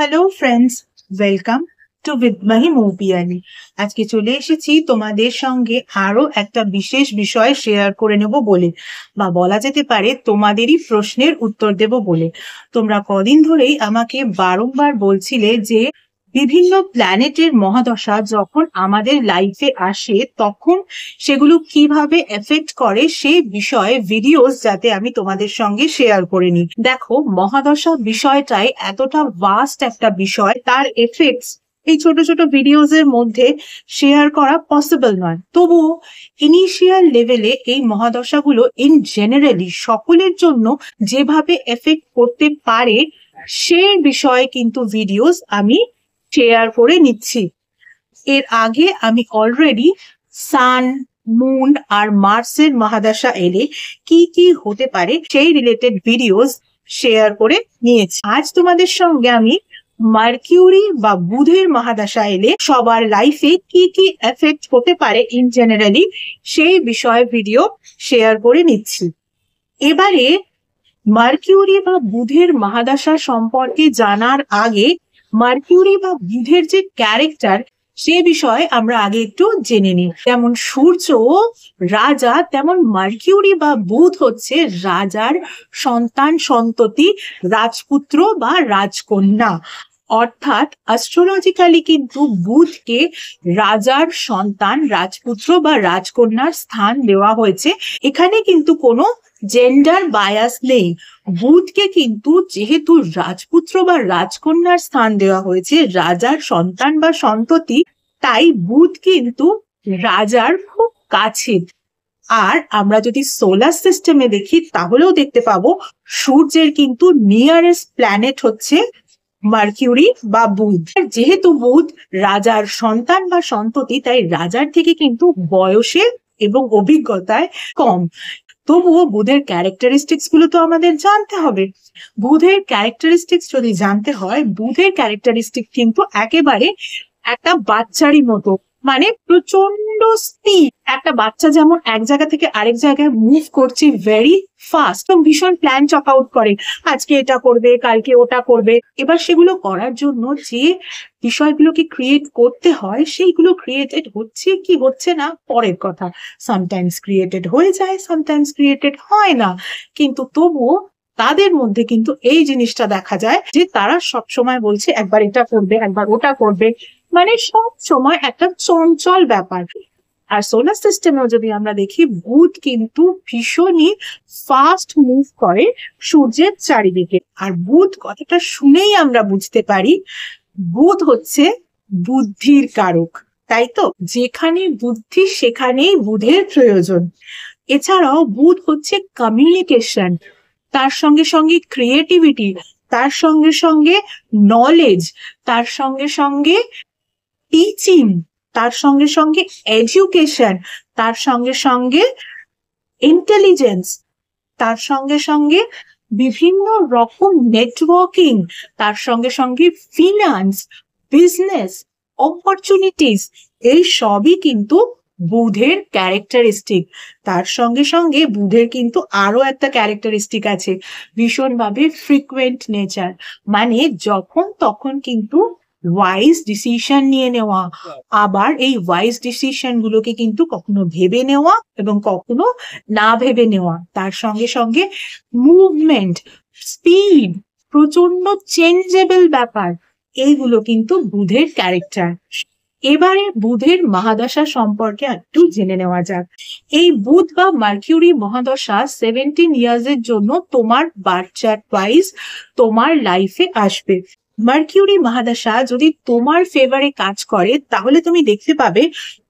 Hello friends, welcome to with Mahi Moupiyali. আজকে চলে এসেছি তোমাদের সঙ্গে আরো একটা বিশেষ বিষয় শেয়ার করে নেব বলে, বা বলা যেতে পারে তোমাদেরই প্রশ্নের উত্তর দেব বলে। তোমরা কদিন ধরেই আমাকে বারংবার বলছিলে যে বিভিন্ন প্ল্যানেটের মহাদশা যখন আমাদের লাইফে আসে তখন সেগুলো কিভাবে এফেক্ট করে সেই বিষয়ে ভিডিওস যাতে আমি তোমাদের সঙ্গে শেয়ার করে নিই। দেখো, মহাদশা বিষয়টাই এতটা ভাস্ট একটা বিষয়, তার এফেক্টস এই ছোট ছোট ভিডিওস এর মধ্যে শেয়ার করা পসিবল নয়। তবুও ইনিশিয়াল লেভেলে এই মহাদশাগুলো ইন জেনারেলি সকলের জন্য যেভাবে এফেক্ট করতে পারে সেই বিষয়ে কিন্তু ভিডিওস আমি শেয়ার করে নিচ্ছি। এর আগে আমি অলরেডি সান, মুন আর মার্সের মহাদশা এলে কি কি হতে পারে সেই রিলেটেড ভিডিওস শেয়ার করে নিয়েছি। আজ তোমাদের সঙ্গে আমি মার্কিউরি বা বুধের মহাদশা এলে সবার লাইফে কি কি এফেক্ট হতে পারে ইন জেনারেলি সেই বিষয়ে ভিডিও শেয়ার করে নিচ্ছি। এবারে মার্কিউরি বা বুধের মহাদশা সম্পর্কে জানার আগে মার্কিউরি বা বুধের যে ক্যারেক্টার সে বিষয়ে আমরা আগে একটু জেনে নিই। যেমন সূর্য রাজা, তেমন মার্কিউরি বা বুধ হচ্ছে রাজার সন্তান সন্ততি, রাজপুত্র বা রাজকন্যা। অর্থাৎ অ্যাস্ট্রোলজিক্যালি কিন্তু বুধকে রাজার সন্তান, রাজপুত্র বা রাজকন্যার স্থান দেওয়া হয়েছে। এখানে কিন্তু কোনো জেন্ডার বায়াস নেই। বুধকে কিন্তু যেহেতু রাজপুত্র বা রাজকন্যার স্থান দেওয়া হয়েছে, রাজার সন্তান বা সন্ততি, তাই বুধ কিন্তু রাজার খুব কাছের। আর আমরা যদি সোলার সিস্টেমে দেখি তাহলেও দেখতে পাবো সূর্যের কিন্তু নিয়ারেস্ট প্ল্যানেট হচ্ছে মার্কিউরি বা বুধ। যেহেতু বুধ রাজার সন্তান বা সন্ততি, তাই রাজার থেকে কিন্তু বয়সে এবং অভিজ্ঞতায় কম। তবুও বুধের ক্যারেক্টারিস্টিক্স গুলো তো আমাদের জানতে হবে। বুধের ক্যারেক্টারিস্টিক্স যদি জানতে হয়, বুধের ক্যারেক্টারিস্টিক কিন্তু একেবারে একটা বাচ্চারই মতো, মানে প্রচন্ড স্পিড। একটা বাচ্চা যেমন এক জায়গা থেকে আরেক জায়গায় মুভ করছে ভেরি ফাস্ট, এবং ভীষণ প্ল্যান চক আউট করে, আজকে এটা করবে, কালকে ওটা করবে। এবার সেগুলো করার জন্য যে বিষয়গুলোকে ক্রিয়েট করতে হয় সেইগুলো ক্রিয়েটেড হচ্ছে কি হচ্ছে না পরের কথা। সামটাইমস ক্রিয়েটেড হয়ে যায়, সামটাইমস ক্রিয়েটেড হয় না, কিন্তু তবুও তাদের মধ্যে কিন্তু এই জিনিসটা দেখা যায় যে তারা সব সময় বলছে একবার এটা করবে, একবার ওটা করবে, মানে সব সময় একটা চঞ্চল ব্যাপার। আর সোলার সিস্টেমেও যদি আমরা দেখি, বুধ কিন্তু ভীষণই ফাস্ট মুভ করে সূর্যের চারিদিকে। আর বুধ কথাটা শুনেই আমরা বুঝতে পারি বুধ হচ্ছে বুদ্ধির কারক, তাই তো? যেখানে বুদ্ধি সেখানেই বুধের প্রয়োজন। এছাড়াও বুধ হচ্ছে কমিউনিকেশন, তার সঙ্গে সঙ্গে ক্রিয়েটিভিটি, তার সঙ্গে সঙ্গে নলেজ, তার সঙ্গে সঙ্গে টিচিং, তার সঙ্গে সঙ্গে এডুকেশন, তার সঙ্গে সঙ্গে ইন্টেলিজেন্স, তার সঙ্গে সঙ্গে বিভিন্ন রকম নেটওয়ার্কিং, তার সঙ্গে সঙ্গে ফিনান্স, বিজনেস, অপরচুনিটিস, এই সবই কিন্তু বুধের ক্যারেক্টারিস্টিক। তার সঙ্গে সঙ্গে বুধের কিন্তু আরো একটা ক্যারেক্টারিস্টিক আছে, ভীষণভাবে ফ্রিকুয়েন্ট নেচার, মানে যখন তখন কিন্তু ওয়াইজ ডিসিশন নিয়ে নেওয়া। আবার এই ওয়াইজ ডিসিশন গুলোকে কিন্তু কখনো ভেবে নেওয়া এবং কখনো না ভেবে নেওয়া। তার সঙ্গে সঙ্গে মুভমেন্ট, স্পিড, প্রচন্ড চেঞ্জেবল ব্যাপার, এইগুলো কিন্তু বুধের ক্যারেক্টার। এবারে বুধের মহাদশা সম্পর্কে একটু জেনে নেওয়া যাক। এই বুধ বা মার্কিউরি মহাদশা 17 ইয়ার্স এর জন্য তোমার বার্থ চার্ট ওয়াইজ তোমার লাইফে আসবে। মার্কিউরি মহাদশা যদি তোমার ফেভারে কাজ করে তাহলে তুমি দেখতে পাবে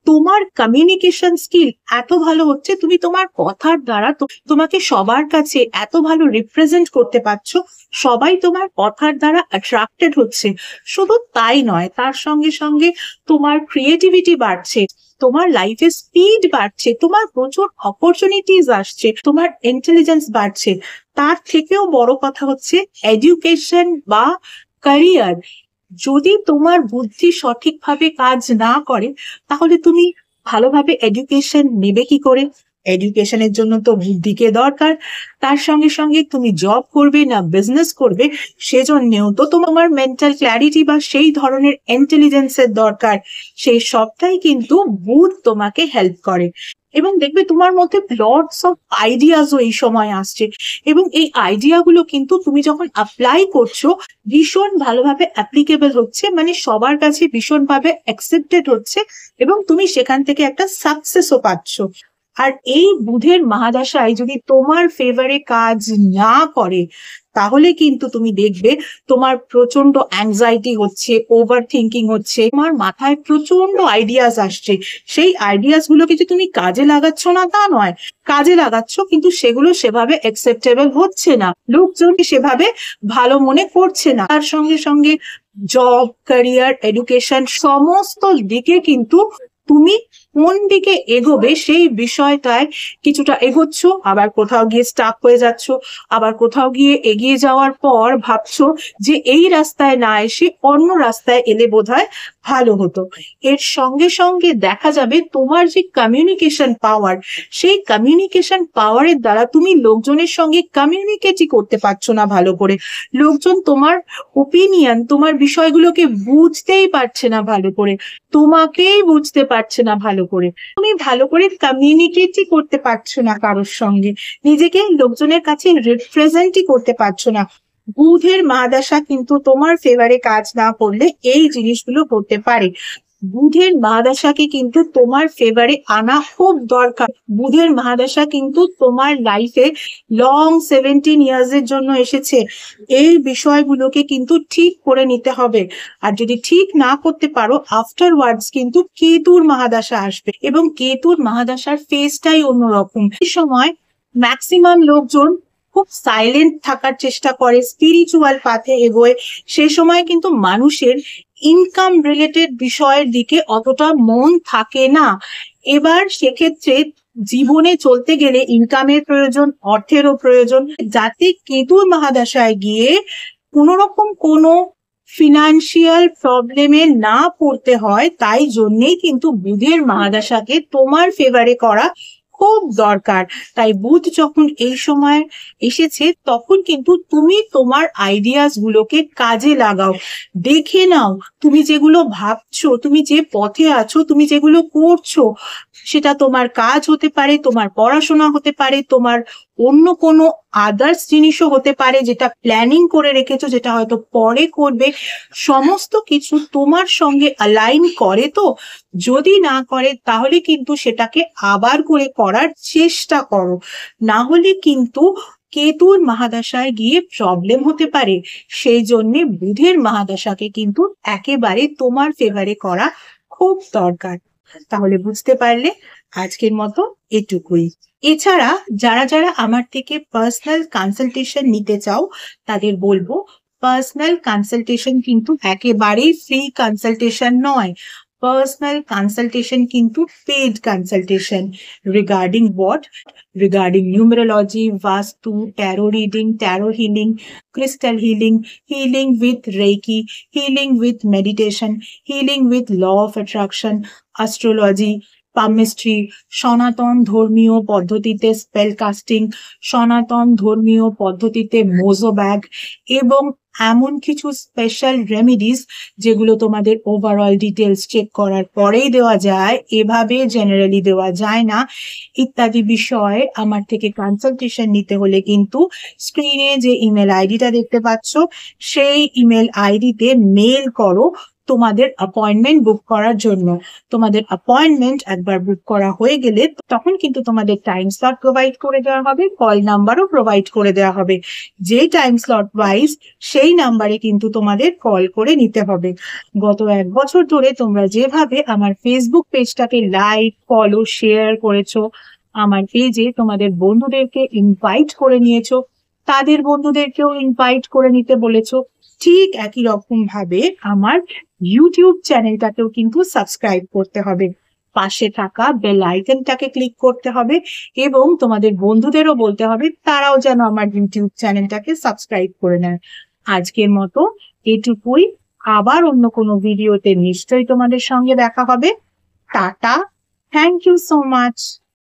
তোমার কমিউনিকেশন স্কিল এত ভালো হচ্ছে, তুমি তোমার কথার দ্বারা তোমাকে সবার কাছে এত ভালো রিপ্রেজেন্ট করতে পারছো, সবাই তোমার কথার দ্বারা অ্যাট্রাক্টেড হচ্ছে। শুধু তাই নয়, তার সঙ্গে সঙ্গে তোমার ক্রিয়েটিভিটি বাড়ছে, তোমার লাইফে স্পিড বাড়ছে, তোমার প্রচুর অপরচুনিটিস আসছে, তোমার ইন্টেলিজেন্স বাড়ছে। তার থেকেও বড় কথা হচ্ছে এডুকেশন বা ক্যারিয়ার। যদি তোমার বুদ্ধি সঠিকভাবে কাজ না করে তাহলে তুমি ভালোভাবে এডুকেশন নেবে কি করে? এডুকেশনের জন্য তো বুদ্ধিকে দরকার, তার সঙ্গে সঙ্গে তুমি জব করবে না বিজনেস করবে সেজন্যেও তো তোমার মেন্টাল ক্ল্যারিটি বা সেই ধরনের ইন্টেলিজেন্সের দরকার। সেই সবটাই কিন্তু বুধ তোমাকে হেল্প করে। এবং দেখবে তোমার মধ্যে লটস অফ আইডিয়াসও এই সময় আসছে, এবং এই আইডিয়াগুলো কিন্তু তুমি যখন অ্যাপ্লাই করছো ভীষণ ভালোভাবে অ্যাপ্লিকেবল হচ্ছে, মানে সবার কাছে ভীষণভাবে অ্যাকসেপ্টেড হচ্ছে, এবং তুমি সেখান থেকে একটা সাকসেসও পাচ্ছ। আর এই বুধের মহাদশায় যদি তোমার ফেভারে কাজ না করে তাহলে কিন্তু তুমি দেখবে তোমার প্রচন্ড অ্যাংজাইটি হচ্ছে, ওভার থিঙ্কিং হচ্ছে, তোমার মাথায় প্রচন্ড আইডিয়াস আসছে। সেই আইডিয়াস গুলোকে যে তুমি কাজে লাগাচ্ছ না তা নয়, কাজে লাগাচ্ছ কিন্তু সেগুলো সেভাবে অ্যাকসেপ্টেবল হচ্ছে না, লোকজন সেভাবে ভালো মনে করছে না। তার সঙ্গে সঙ্গে জব, ক্যারিয়ার, এডুকেশন সমস্ত দিকে কিন্তু তুমি কোন দিকে এগোবে সেই বিষয়টায় কিছুটা এগোচ্ছ, আবার কোথাও গিয়ে স্টাক হয়ে যাচ্ছ, আবার কোথাও গিয়ে এগিয়ে যাওয়ার পর ভাবছো যে এই রাস্তায় না এসে অন্য রাস্তায় এলে বোধহয় ভালো হতো। এর সঙ্গে সঙ্গে দেখা যাবে তোমার যে কমিউনিকেশন পাওয়ার, সেই কমিউনিকেশন পাওয়ারের দ্বারা তুমি লোকজনের সঙ্গে কমিউনিকেটই করতে পারছো না ভালো করে। লোকজন তোমার ওপিনিয়ন, তোমার বিষয়গুলোকে বুঝতেই পারছে না ভালো করে, তোমাকেই বুঝতে পারছে না ভালো করে, তুমি ভালো করে কমিউনিকেটই করতে পারছো না কারোর সঙ্গে, নিজেকে লোকজনের কাছে রিপ্রেজেন্টই করতে পারছো না। বুধের মহাদশা কিন্তু তোমার ফেভারে কাজ না করলে এই জিনিসগুলো হতে পারে। বুধের মহাদশাকে কিন্তু তোমার ফেভারে আনা খুব দরকার। বুধের মহাদশা কিন্তু তোমার লাইফে লং 17 ইয়ার্স এর জন্য এসেছে। এই বিষয়গুলোকে কিন্তু ঠিক করে নিতে হবে, আর যদি ঠিক না করতে পারো আফটারওয়ার্ডস কিন্তু কেতুর মহাদশা আসবে, এবং কেতুর মহাদশার ফেজটাই অন্যরকম। এই সময় ম্যাক্সিমাম লোকজন খুব সাইলেন্ট থাকার চেষ্টা করে, স্পিরিচুয়াল পাথে এগোয়। সে সময় কিন্তু মানুষের ইনকাম রিলেটেড বিষয়ের দিকে অতটা মন থাকে না। এবার সেক্ষেত্রে জীবনে চলতে গেলে ইনকামের প্রয়োজন, অর্থেরও প্রয়োজন, যাতে কেতুর মহাদশায় গিয়ে কোনোরকম কোনো ফিনান্সিয়াল প্রবলেমে না পড়তে হয়, তাই জন্যেই কিন্তু বুধের মহাদশাকে তোমার ফেভারে করা খুব দরকার। তাই বুধ যখন এই সময় এসেছে তখন কিন্তু তুমি তোমার আইডিয়াস গুলোকে কাজে লাগাও, দেখে নাও তুমি যেগুলো ভাবছো, তুমি যে পথে আছো, তুমি যেগুলো করছো, সেটা তোমার কাজ হতে পারে, তোমার পড়াশোনা হতে পারে, তোমার অন্য কোনো আদার্স জিনিসও হতে পারে যেটা প্ল্যানিং করে রেখেছো, যেটা হয়তো পরে করবে। সমস্ত কিছু তোমার সঙ্গে অ্যালাইন করে তো? যদি না করে তাহলে কিন্তু সেটাকে আবার করে করার চেষ্টা করো, না হলে কিন্তু কেতুর মহাদশায় গিয়ে প্রবলেম হতে পারে। সেই জন্য বুধের মহাদশাকে কিন্তু একেবারে তোমার ফেভারে করা খুব দরকার। তাহলে বুঝতে পারলে, আজকের মতো এটুকুই। এছাড়া যারা যারা আমার থেকে পার্সোনাল কনসালটেশন নিতে চাও তাদের বলবো, পার্সোনাল কনসালটেশন কিন্তু একেবারেই ফ্রি কনসালটেশন নয়। পার্সোনাল কনসালটেশন কিন্তু paid consultation. Regarding what? Regarding numerology, vastu, tarot reading, tarot healing, crystal healing, healing with reiki, healing with meditation, healing with law of attraction, astrology, palmistry, সনাতন ধর্মীয় পদ্ধতিতে spell casting, সনাতন ধর্মীয় পদ্ধতিতে Mojo bag, এবং এমন কিছু স্পেশাল রেমিডিস যেগুলো তোমাদের ওভারঅল ডিটেলস চেক করার পরেই দেওয়া যায়, এভাবে জেনারেলি দেওয়া যায় না, ইত্যাদি বিষয়ে আমার থেকে কনসালটেশন নিতে হলে কিন্তু স্ক্রিনে যে ইমেল আইডিটা দেখতে পাচ্ছ সেই ইমেল আইডিতে মেল করো তোমাদের অ্যাপয়েন্টমেন্ট বুক করার জন্য। তোমাদের অ্যাপয়েন্টমেন্ট একবার বুক করা হয়ে গেলে তখন কিন্তু তোমাদের টাইম স্লট প্রোভাইড করে দেওয়া হবে, কল নাম্বারও প্রোভাইড করে দেওয়া হবে। যে টাইম স্লট ওয়াইজ সেই নাম্বারে কিন্তু তোমাদের কল করে নিতে হবে। গত 1 বছর ধরে তোমরা যেভাবে আমার ফেসবুক পেজটাকে লাইক, ফলো, শেয়ার করেছো, আমার পেজে তোমাদের বন্ধুদেরকে ইনভাইট করে নিয়েছো, তাদের বন্ধুদেরকেও ইনভাইট করে নিতে বলেছো, ঠিক একই রকম ভাবে আমার ইউটিউব চ্যানেলটাকেও কিন্তু সাবস্ক্রাইব করতে হবে। পাশে থাকা বেল আইকনটাকে ক্লিক করতে হবে, এবং তোমাদের বন্ধুদেরও বলতে হবে তারাও যেন আমার ইউটিউব চ্যানেলটাকে সাবস্ক্রাইব করে নেয়। আজকের মতো এটুকুই। আবার অন্য কোনো ভিডিওতে নিশ্চয়ই তোমাদের সঙ্গে দেখা হবে। Tata, thank you so much.